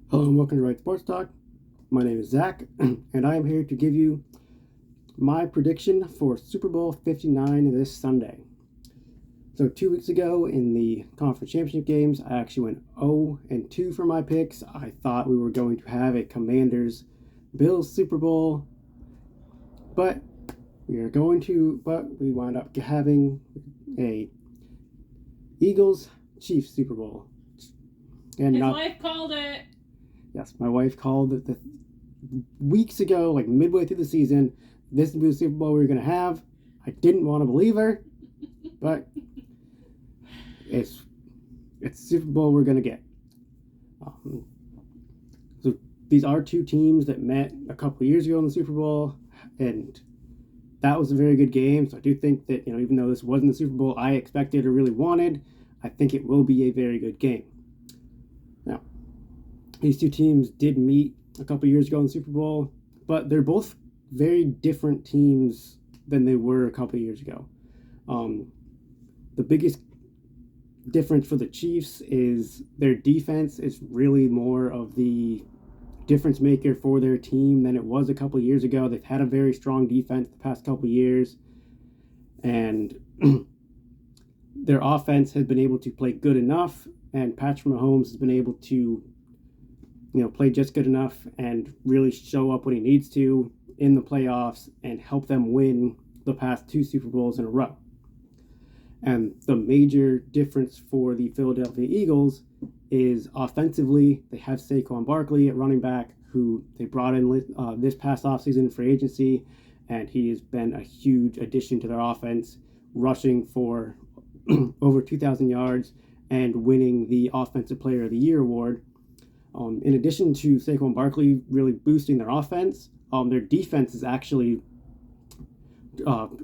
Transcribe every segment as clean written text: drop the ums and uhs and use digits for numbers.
Hello and welcome to Right Sports Talk. My name is Zach, and I am here to give you my prediction for Super Bowl 59 this Sunday. So 2 weeks ago in the conference championship games, I actually went 0-2 for my picks. I thought we were going to have a Commanders Bills Super Bowl, but we wound up having a Eagles Chiefs Super Bowl. And his wife called it. Yes, my wife called it weeks ago, like midway through the season. This would be the Super Bowl we were going to have. I didn't want to believe her, but it's Super Bowl we're going to get. So these are two teams that met a couple of years ago in the Super Bowl, and that was a very good game. So I do think that, even though this wasn't the Super Bowl I expected or really wanted, I think it will be a very good game. Now, these two teams did meet a couple years ago in the Super Bowl, but they're both very different teams than they were a couple years ago. The biggest difference for the Chiefs is their defense is really more of the difference maker for their team than it was a couple years ago. They've had a very strong defense the past couple years, and their offense has been able to play good enough, and Patrick Mahomes has been able to play just good enough and really show up when he needs to in the playoffs and help them win the past two Super Bowls in a row. And the major difference for the Philadelphia Eagles is offensively, they have Saquon Barkley at running back, who they brought in this past offseason in free agency, and he has been a huge addition to their offense, rushing for over 2,000 yards and winning the Offensive Player of the Year award. In addition to Saquon Barkley really boosting their offense, their defense has actually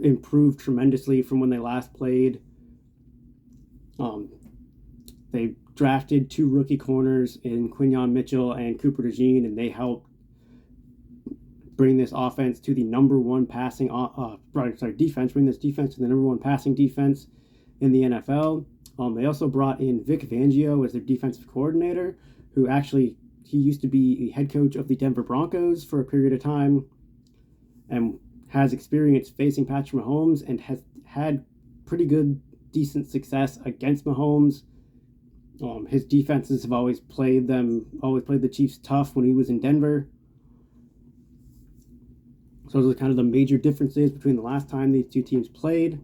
improved tremendously from when they last played. They drafted two rookie corners in Quinyon Mitchell and Cooper DeJean, and they helped bring this offense to the number one passing defense. Bring this defense to the number one passing defense in the NFL. They also brought in Vic Fangio as their defensive coordinator, who actually he used to be the head coach of the Denver Broncos for a period of time, and has experience facing Patrick Mahomes and has had pretty good, decent success against Mahomes. His defenses have always played the Chiefs tough when he was in Denver. So those are kind of the major differences between the last time these two teams played.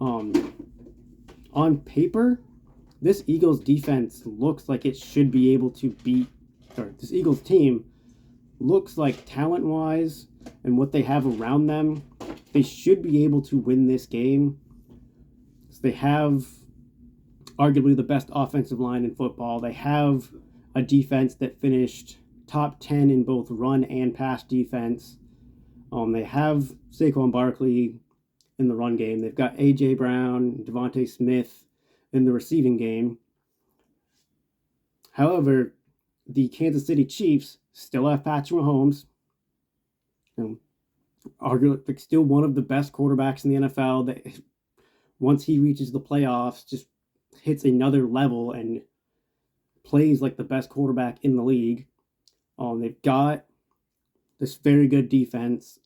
On paper, this Eagles defense looks like it should be able to this Eagles team looks like talent-wise and what they have around them, they should be able to win this game. So they have arguably the best offensive line in football. They have a defense that finished top 10 in both run and pass defense. They have Saquon Barkley in the run game. They've got A.J. Brown, Devontae Smith in the receiving game. However, the Kansas City Chiefs still have Patrick Mahomes, arguably still one of the best quarterbacks in the NFL, that once he reaches the playoffs just hits another level and plays like the best quarterback in the league. They've got this very good defense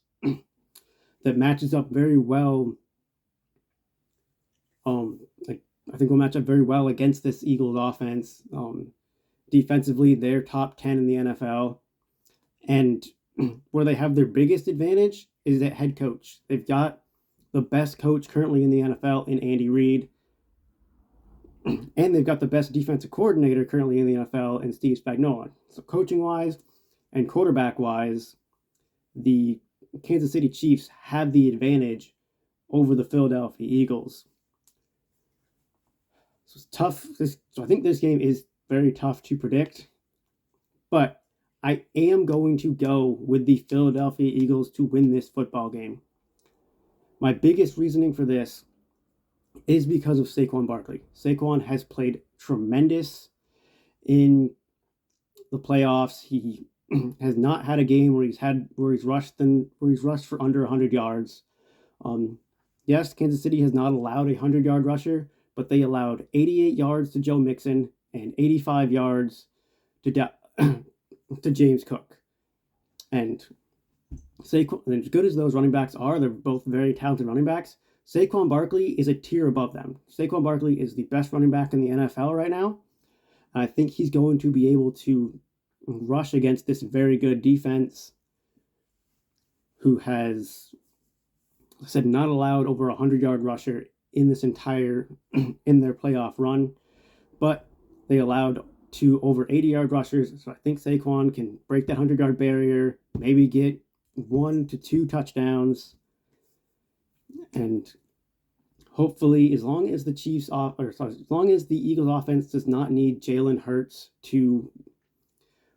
that matches up very well. I think will match up very well against this Eagles offense. Defensively, they're top 10 in the NFL. And where they have their biggest advantage is at head coach. They've got the best coach currently in the NFL in Andy Reid. And they've got the best defensive coordinator currently in the NFL in Steve Spagnuolo. So coaching-wise and quarterback-wise, the Kansas City Chiefs have the advantage over the Philadelphia Eagles. So it's tough. So I think this game is very tough to predict. But I am going to go with the Philadelphia Eagles to win this football game. My biggest reasoning for this is because of Saquon Barkley. Saquon has played tremendous in the playoffs. He has not had a game where he's rushed for under 100 yards. Yes, Kansas City has not allowed a 100-yard rusher, but they allowed 88 yards to Joe Mixon and 85 yards to to James Cook. And Saquon, as good as those running backs are, they're both very talented running backs. Saquon Barkley is a tier above them. Saquon Barkley is the best running back in the NFL right now. And I think he's going to be able to rush against this very good defense who has, like I said, not allowed over a 100-yard rusher in this entire, in their playoff run. But they allowed over 80-yard rushers. So I think Saquon can break that 100-yard barrier, maybe get 1 to 2 touchdowns. And hopefully, as long as the Eagles offense does not need Jalen Hurts to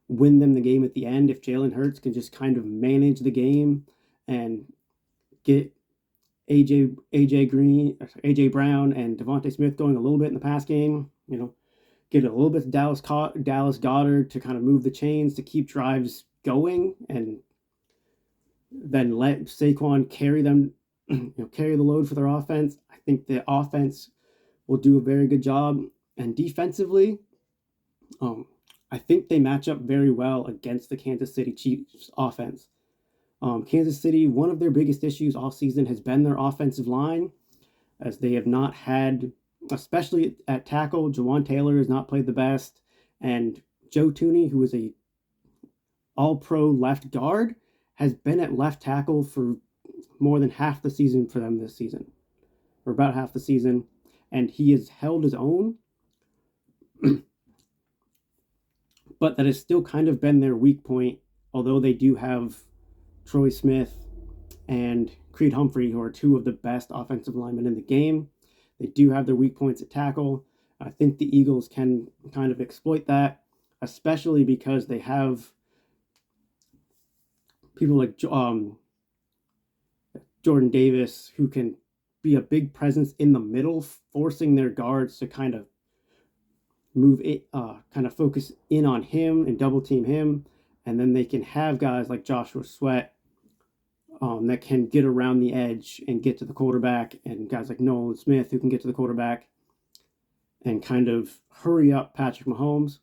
win them the game at the end, if Jalen Hurts can just kind of manage the game and get AJ Brown and Devontae Smith going a little bit in the pass game, get a little bit of Dallas Goedert to kind of move the chains to keep drives going, and then let Saquon carry them, carry the load for their offense. I think the offense will do a very good job. And defensively, I think they match up very well against the Kansas City Chiefs offense. Kansas City, one of their biggest issues all season has been their offensive line, as they have not had, especially at tackle, Jawan Taylor has not played the best, and Joe Thuney, who is a all-pro left guard, has been at left tackle for more than half the season for them this season, or about half the season, and he has held his own, but that has still kind of been their weak point, although they do have Troy Smith and Creed Humphrey, who are two of the best offensive linemen in the game. They do have their weak points at tackle. I think the Eagles can kind of exploit that, especially because they have people like Jordan Davis, who can be a big presence in the middle, forcing their guards to kind of move it, kind of focus in on him and double team him. And then they can have guys like Joshua Sweat that can get around the edge and get to the quarterback, and guys like Nolan Smith who can get to the quarterback and kind of hurry up Patrick Mahomes.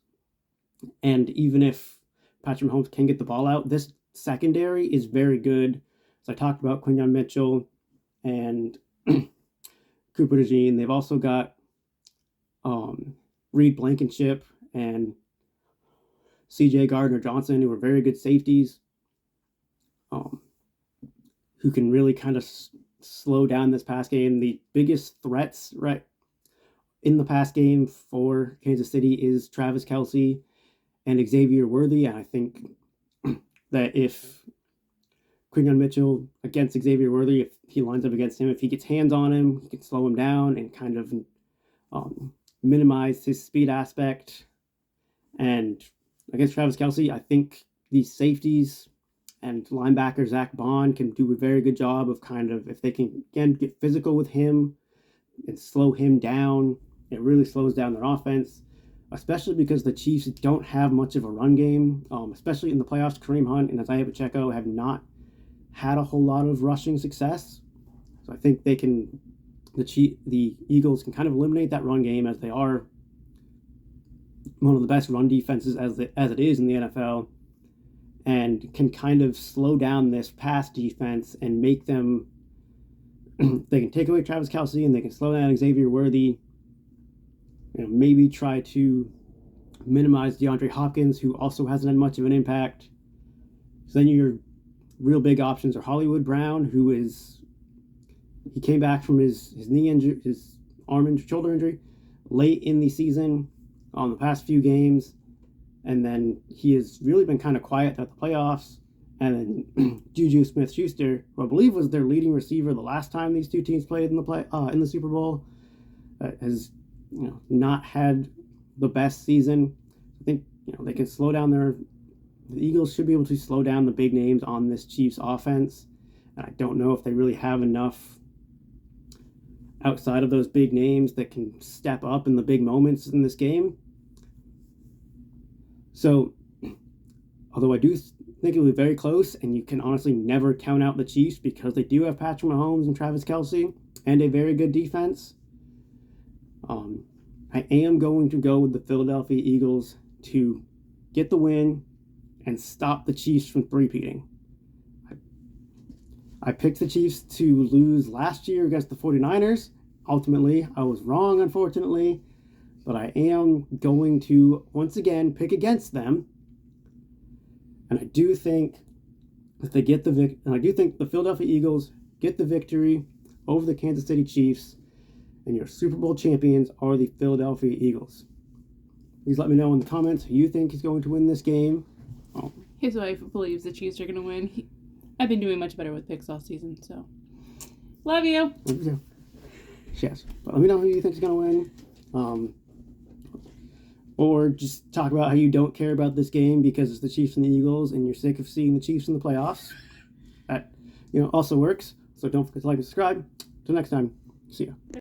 And even if Patrick Mahomes can get the ball out, this secondary is very good. So I talked about Quinyon Mitchell and Cooper DeJean. They've also got Reed Blankenship and C.J. Gardner-Johnson, who are very good safeties, who can really kind of slow down this pass game. The biggest threats in the pass game for Kansas City is Travis Kelce and Xavier Worthy. And I think that if Quinyon Mitchell against Xavier Worthy, if he lines up against him, if he gets hands on him, he can slow him down and kind of minimize his speed aspect. And against Travis Kelce, I think these safeties and linebacker Zach Bond can do a very good job of kind of, if they can, again, get physical with him and slow him down, it really slows down their offense, especially because the Chiefs don't have much of a run game, especially in the playoffs. Kareem Hunt and Isaiah Pacheco have not had a whole lot of rushing success. So I think the Eagles can kind of eliminate that run game, as they are one of the best run defenses as it is in the NFL, and can kind of slow down this pass defense and make them, they can take away Travis Kelce and they can slow down Xavier Worthy, maybe try to minimize DeAndre Hopkins, who also hasn't had much of an impact. So then your real big options are Hollywood Brown, he came back from his knee injury, his shoulder injury late in the season on the past few games. And then he has really been kind of quiet throughout the playoffs. And then Juju Smith-Schuster, who I believe was their leading receiver the last time these two teams played in the Super Bowl, has not had the best season. I think they can slow down the Eagles should be able to slow down the big names on this Chiefs offense. And I don't know if they really have enough outside of those big names that can step up in the big moments in this game. So, although I do think it will be very close, and you can honestly never count out the Chiefs because they do have Patrick Mahomes and Travis Kelce and a very good defense, I am going to go with the Philadelphia Eagles to get the win and stop the Chiefs from three-peating. I picked the Chiefs to lose last year against the 49ers. Ultimately, I was wrong, unfortunately, but I am going to once again pick against them. And I do think that they get the and I do think the Philadelphia Eagles get the victory over the Kansas City Chiefs, and your Super Bowl champions are the Philadelphia Eagles. Please let me know in the comments who you think is going to win this game. Oh. His wife believes the Chiefs are going to win. I've been doing much better with picks all season, so love you. Love you. Yes, but let me know who you think is going to win. Or just talk about how you don't care about this game because it's the Chiefs and the Eagles, and you're sick of seeing the Chiefs in the playoffs. That also works. So don't forget to like and subscribe. Till next time, see ya.